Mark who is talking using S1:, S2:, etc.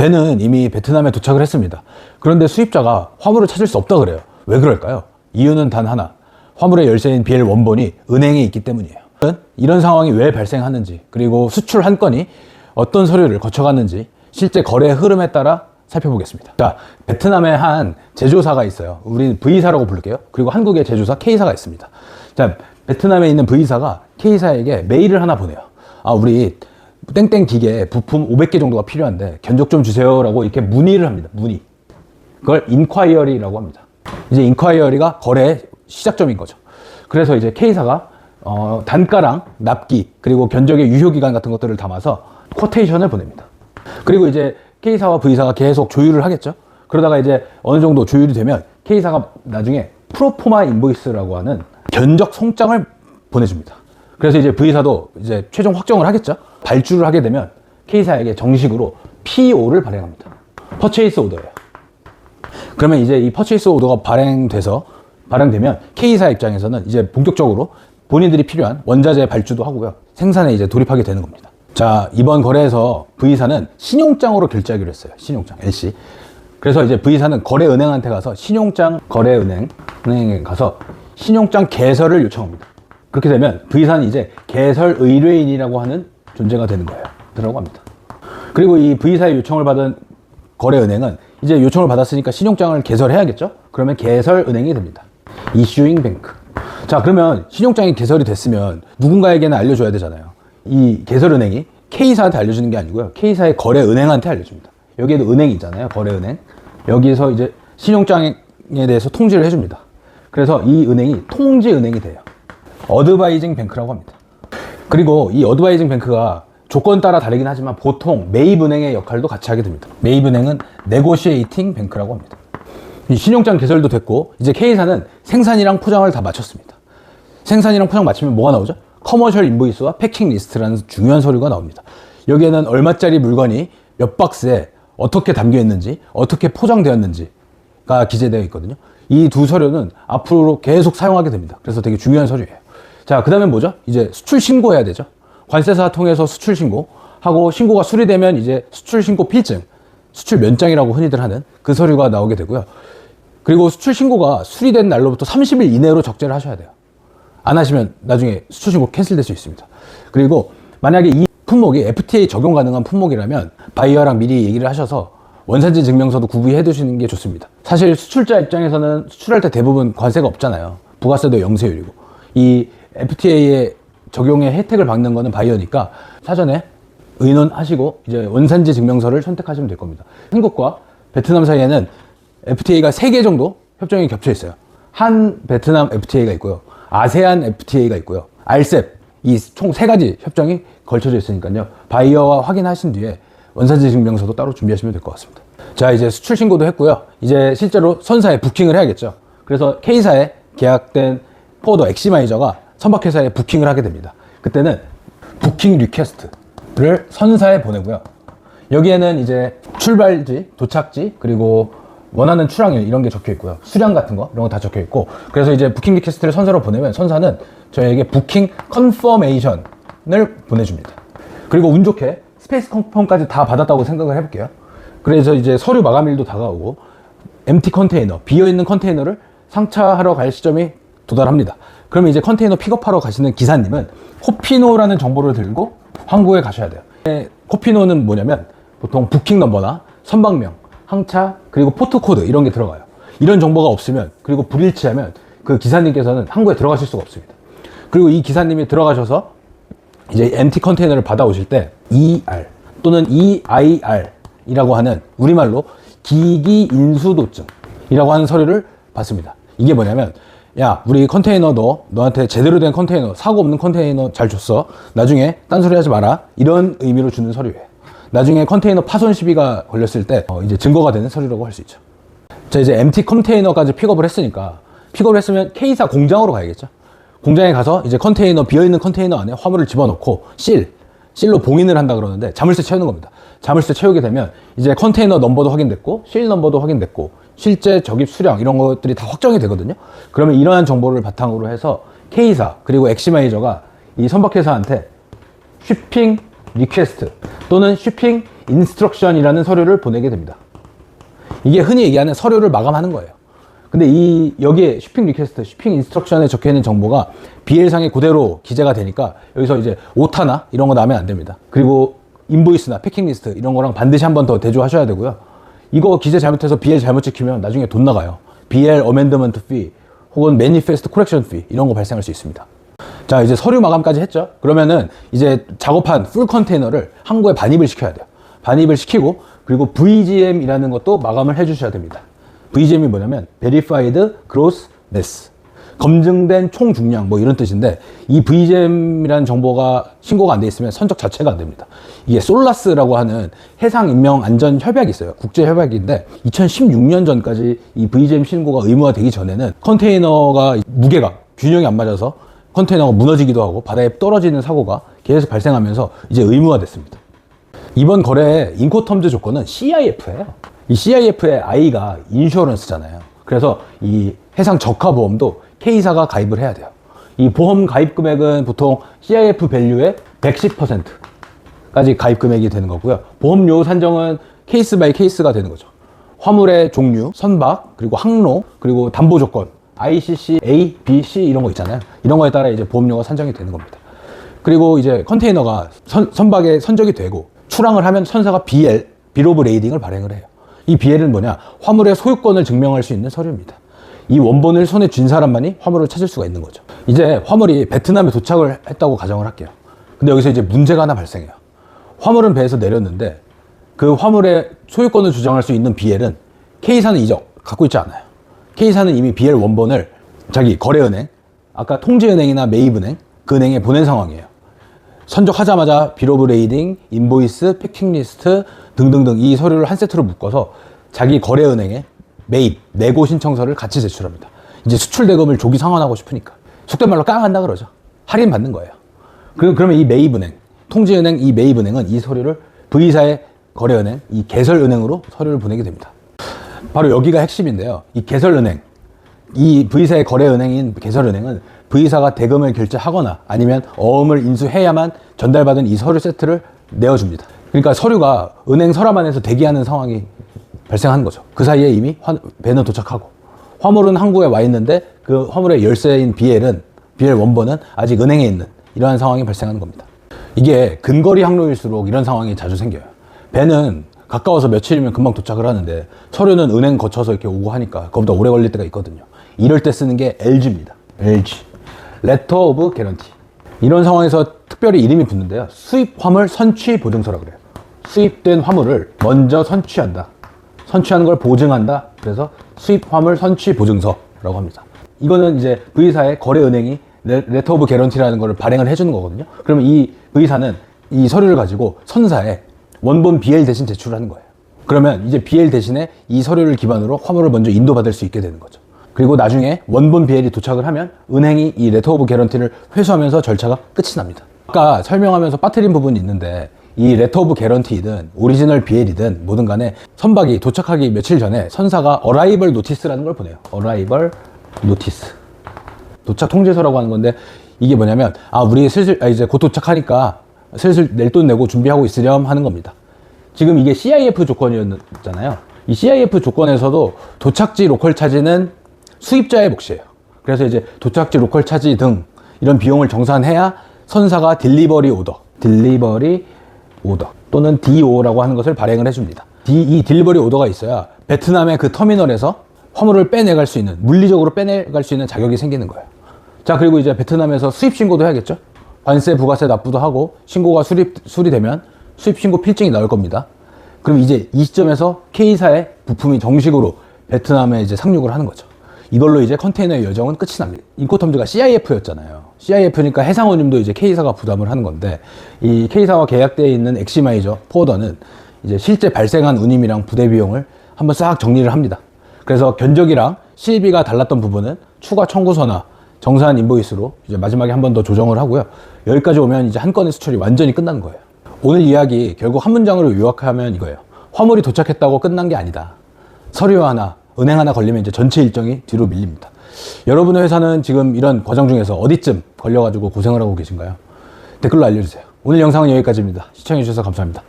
S1: 배는 이미 베트남에 도착을 했습니다. 그런데 수입자가 화물을 찾을 수 없다 그래요. 왜 그럴까요? 이유는 단 하나. 화물의 열쇠인 BL 원본이 은행에 있기 때문이에요. 이런 상황이 왜 발생하는지, 그리고 수출 한 건이 어떤 서류를 거쳐갔는지 실제 거래 흐름에 따라 살펴보겠습니다. 자, 베트남에 한 제조사가 있어요. 우리는 V사라고 부를게요. 그리고 한국의 제조사 K사가 있습니다. 자, 베트남에 있는 V사가 K사에게 메일을 하나 보내요. 아, 우리 땡땡 기계 부품 500개 정도가 필요한데 견적 좀 주세요 라고 이렇게 문의를 합니다. 문의. 그걸 인콰이어리라고 합니다. 이제 인콰이어리가 거래의 시작점인 거죠. 그래서 이제 K사가 단가랑 납기 그리고 견적의 유효기간 같은 것들을 담아서 쿼테이션을 보냅니다. 그리고 이제 K사와 V사가 계속 조율을 하겠죠. 그러다가 이제 어느 정도 조율이 되면 K사가 나중에 프로포마 인보이스라고 하는 견적 송장을 보내줍니다. 그래서 이제 V사도 이제 최종 확정을 하겠죠. 발주를 하게 되면 K사에게 정식으로 PO를 발행합니다. 퍼체이스 오더예요. 그러면 이제 이 퍼체이스 오더가 발행되면 K사 입장에서는 이제 본격적으로 본인들이 필요한 원자재 발주도 하고요. 생산에 이제 돌입하게 되는 겁니다. 자, 이번 거래에서 V사는 신용장으로 결제하기로 했어요. 신용장, LC. 그래서 이제 V사는 거래은행한테 가서 신용장 거래은행에 가서 신용장 개설을 요청합니다. 그렇게 되면 V사는 이제 개설 의뢰인이라고 하는 존재가 되는 거예요. 라고 합니다. 그리고 이 V사의 요청을 받은 거래은행은 이제 요청을 받았으니까 신용장을 개설해야겠죠? 그러면 개설은행이 됩니다. 이슈잉 뱅크. 자, 그러면 신용장이 개설이 됐으면 누군가에게는 알려줘야 되잖아요. 이 개설은행이 K사한테 알려주는 게 아니고요. K사의 거래은행한테 알려줍니다. 여기에도 은행이 있잖아요. 거래은행. 여기서 이제 신용장에 대해서 통지를 해줍니다. 그래서 이 은행이 통지은행이 돼요. 어드바이징 뱅크라고 합니다. 그리고 이 어드바이징 뱅크가 조건 따라 다르긴 하지만 보통 매입은행의 역할도 같이 하게 됩니다. 매입은행은 네고시에이팅 뱅크라고 합니다. 이 신용장 개설도 됐고 이제 K사는 생산이랑 포장을 다 마쳤습니다. 생산이랑 포장 마치면 뭐가 나오죠? 커머셜 인보이스와 패킹 리스트라는 중요한 서류가 나옵니다. 여기에는 얼마짜리 물건이 몇 박스에 어떻게 담겨 있는지, 어떻게 포장되었는지가 기재되어 있거든요. 이 두 서류는 앞으로 계속 사용하게 됩니다. 그래서 되게 중요한 서류예요. 자, 그 다음에 뭐죠? 이제 수출 신고해야 되죠. 관세사 통해서 수출 신고하고 신고가 수리되면 이제 수출 신고 필증, 수출 면장이라고 흔히들 하는 그 서류가 나오게 되고요. 그리고 수출 신고가 수리된 날로부터 30일 이내로 적재를 하셔야 돼요. 안 하시면 나중에 수출 신고 캔슬될 수 있습니다. 그리고 만약에 이 품목이 FTA 적용 가능한 품목이라면 바이어랑 미리 얘기를 하셔서 원산지 증명서도 구비해 두시는 게 좋습니다. 사실 수출자 입장에서는 수출할 때 대부분 관세가 없잖아요. 부가세도 영세율이고. 이 FTA의 적용의 혜택을 받는 거는 바이어니까 사전에 의논하시고 이제 원산지 증명서를 선택하시면 될 겁니다. 한국과 베트남 사이에는 FTA가 3개 정도 협정이 겹쳐 있어요. 한 베트남 FTA가 있고요. 아세안 FTA가 있고요. RCEP, 이 총 3가지 협정이 걸쳐져 있으니까요. 바이어와 확인하신 뒤에 원산지 증명서도 따로 준비하시면 될 것 같습니다. 자, 이제 수출 신고도 했고요. 이제 실제로 선사에 부킹을 해야겠죠. 그래서 K사에 계약된 포워더 엑시마이저가 선박회사에 부킹을 하게 됩니다. 그때는 부킹 리퀘스트를 선사에 보내고요. 여기에는 이제 출발지, 도착지, 그리고 원하는 출항일 이런 게 적혀 있고요. 수량 같은 거 이런 거 다 적혀 있고, 그래서 이제 부킹 리퀘스트를 선사로 보내면 선사는 저희에게 부킹 컨퍼메이션을 보내줍니다. 그리고 운 좋게 스페이스 컨펌까지 다 받았다고 생각을 해볼게요. 그래서 이제 서류 마감일도 다가오고 MT 컨테이너, 비어있는 컨테이너를 상차하러 갈 시점이 도달합니다. 그러면 이제 컨테이너 픽업하러 가시는 기사님은 코피노라는 정보를 들고 항구에 가셔야 돼요. 코피노는 뭐냐면 보통 부킹 넘버나 선박명, 항차, 그리고 포트 코드 이런 게 들어가요. 이런 정보가 없으면, 그리고 불일치하면 그 기사님께서는 항구에 들어가실 수가 없습니다. 그리고 이 기사님이 들어가셔서 이제 MT 컨테이너를 받아오실 때 ER 또는 EIR 이라고 하는 우리말로 기기 인수도증이라고 하는 서류를 받습니다. 이게 뭐냐면, 야, 우리 컨테이너 너한테 제대로 된 컨테이너, 사고 없는 컨테이너 잘 줬어. 나중에 딴소리 하지 마라. 이런 의미로 주는 서류예요. 나중에 컨테이너 파손 시비가 걸렸을 때 이제 증거가 되는 서류라고 할 수 있죠. 자, 이제 MT 컨테이너까지 픽업을 했으니까, 픽업을 했으면 K사 공장으로 가야겠죠. 공장에 가서 이제 컨테이너, 비어있는 컨테이너 안에 화물을 집어넣고 실로 봉인을 한다 그러는데 자물쇠 채우는 겁니다. 자물쇠 채우게 되면 이제 컨테이너 넘버도 확인됐고 실 넘버도 확인됐고 실제 적입 수량 이런 것들이 다 확정이 되거든요. 그러면 이러한 정보를 바탕으로 해서 K사 그리고 엑시마이저가 이 선박회사한테 쉬핑 리퀘스트 또는 쉬핑 인스트럭션이라는 서류를 보내게 됩니다. 이게 흔히 얘기하는 서류를 마감하는 거예요. 근데 여기에 쉬핑 리퀘스트, 쉬핑 인스트럭션에 적혀 있는 정보가 BL상에 그대로 기재가 되니까 여기서 이제 오타나 이런 거 나오면 안 됩니다. 그리고 인보이스나 패킹 리스트 이런 거랑 반드시 한 번 더 대조하셔야 되고요. 이거 기재 잘못해서 BL 잘못 찍히면 나중에 돈 나가요. BL 어멘드먼트 피 혹은 매니페스트 코렉션 피 이런 거 발생할 수 있습니다. 자, 이제 서류 마감까지 했죠. 그러면은 이제 작업한 풀 컨테이너를 항구에 반입을 시켜야 돼요. 반입을 시키고 그리고 VGM이라는 것도 마감을 해 주셔야 됩니다. VGM이 뭐냐면 Verified Gross Mass, 검증된 총 중량 뭐 이런 뜻인데, 이 VGM이라는 정보가 신고가 안 돼 있으면 선적 자체가 안 됩니다. 이게 솔라스라고 하는 해상인명안전협약이 있어요. 국제협약인데 2016년 전까지 이 VGM 신고가 의무화 되기 전에는 컨테이너가 무게가 균형이 안 맞아서 컨테이너가 무너지기도 하고 바다에 떨어지는 사고가 계속 발생하면서 이제 의무화 됐습니다. 이번 거래의 인코텀즈 조건은 CIF예요. 이 CIF의 I가 인슈어런스잖아요. 그래서 이 해상 적하 보험도 K사가 가입을 해야 돼요. 이 보험 가입 금액은 보통 CIF 밸류의 110%까지 가입 금액이 되는 거고요. 보험료 산정은 케이스 바이 케이스가 되는 거죠. 화물의 종류, 선박, 그리고 항로, 그리고 담보 조건, ICC, A, B, C 이런 거 있잖아요. 이런 거에 따라 이제 보험료가 산정이 되는 겁니다. 그리고 이제 컨테이너가 선박에 선적이 되고 출항을 하면 선사가 BL, Bill of Lading을 발행을 해요. 이 BL은 뭐냐? 화물의 소유권을 증명할 수 있는 서류입니다. 이 원본을 손에 쥔 사람만이 화물을 찾을 수가 있는 거죠. 이제 화물이 베트남에 도착을 했다고 가정을 할게요. 근데 여기서 이제 문제가 하나 발생해요. 화물은 배에서 내렸는데 그 화물의 소유권을 주장할 수 있는 BL은 K사는 갖고 있지 않아요. K사는 이미 BL 원본을 자기 거래은행, 아까 통지은행이나 매입은행, 그 은행에 보낸 상황이에요. 선적하자마자 비ll of lading, 인보이스, 패킹 리스트 등등등 이 서류를 한 세트로 묶어서 자기 거래은행에 매입, 내고 신청서를 같이 제출합니다. 이제 수출 대금을 조기 상환하고 싶으니까. 속된 말로 깡한다 그러죠. 할인 받는 거예요. 그러면 이 매입은행, 통지은행, 이 매입은행은 이 서류를 V사의 거래은행, 이 개설은행으로 서류를 보내게 됩니다. 바로 여기가 핵심인데요. 이 개설은행, 이 V사의 거래은행인 개설은행은 V사가 대금을 결제하거나 아니면 어음을 인수해야만 전달받은 이 서류 세트를 내어줍니다. 그러니까 서류가 은행 서랍 안에서 대기하는 상황이 발생하는 거죠. 그 사이에 이미 배는 도착하고 화물은 항구에 와 있는데 그 화물의 열쇠인 BL 원본은 아직 은행에 있는 이러한 상황이 발생하는 겁니다. 이게 근거리 항로일수록 이런 상황이 자주 생겨요. 배는 가까워서 며칠이면 금방 도착을 하는데 서류는 은행 거쳐서 이렇게 오고 하니까 그거보다 오래 걸릴 때가 있거든요. 이럴 때 쓰는 게 LG입니다. LG. Letter of Guarantee. 이런 상황에서 특별히 이름이 붙는데요. 수입 화물 선취 보증서라고 그래요. 수입된 화물을 먼저 선취한다. 선취하는 걸 보증한다. 그래서 수입 화물 선취 보증서라고 합니다. 이거는 이제 V사의 거래은행이 Letter of Guarantee라는 걸 발행을 해주는 거거든요. 그러면 이 V사는 이 서류를 가지고 선사에 원본 BL 대신 제출을 하는 거예요. 그러면 이제 BL 대신에 이 서류를 기반으로 화물을 먼저 인도받을 수 있게 되는 거죠. 그리고 나중에 원본 BL이 도착을 하면 은행이 이 레터 오브 개런티를 회수하면서 절차가 끝이 납니다. 아까 설명하면서 빠뜨린 부분이 있는데 이 레터 오브 개런티든 오리지널 BL이든 뭐든 간에 선박이 도착하기 며칠 전에 선사가 어라이벌 노티스라는 걸 보내요. 어라이벌 노티스. 도착 통지서라고 하는 건데 이게 뭐냐면 우리 슬슬 이제 곧 도착하니까 슬슬 낼 돈 내고 준비하고 있으렴 하는 겁니다. 지금 이게 CIF 조건이었잖아요. 이 CIF 조건에서도 도착지 로컬 차지는 수입자의 몫이에요. 그래서 이제 도착지 로컬 차지 등 이런 비용을 정산해야 선사가 딜리버리 오더 또는 DO라고 하는 것을 발행을 해줍니다. 이 딜리버리 오더가 있어야 베트남의 그 터미널에서 화물을 빼내갈 수 있는, 물리적으로 빼내갈 수 있는 자격이 생기는 거예요. 자, 그리고 이제 베트남에서 수입 신고도 해야겠죠? 관세, 부가세 납부도 하고 신고가 수리되면 수입 신고 필증이 나올 겁니다. 그럼 이제 이 시점에서 K사의 부품이 정식으로 베트남에 이제 상륙을 하는 거죠. 이걸로 이제 컨테이너의 여정은 끝이 납니다. 인코텀즈가 CIF였잖아요. CIF니까 해상운임도 이제 K사가 부담을 하는 건데 이 K사와 계약되어 있는 엑시마이저 포어더는 이제 실제 발생한 운임이랑 부대 비용을 한번 싹 정리를 합니다. 그래서 견적이랑 실비가 달랐던 부분은 추가 청구서나 정산 인보이스로 이제 마지막에 한 번 더 조정을 하고요. 여기까지 오면 이제 한 건의 수출이 완전히 끝나는 거예요. 오늘 이야기 결국 한 문장으로 요약하면 이거예요. 화물이 도착했다고 끝난 게 아니다. 서류 하나, 은행 하나 걸리면 이제 전체 일정이 뒤로 밀립니다. 여러분의 회사는 지금 이런 과정 중에서 어디쯤 걸려가지고 고생을 하고 계신가요? 댓글로 알려주세요. 오늘 영상은 여기까지입니다. 시청해주셔서 감사합니다.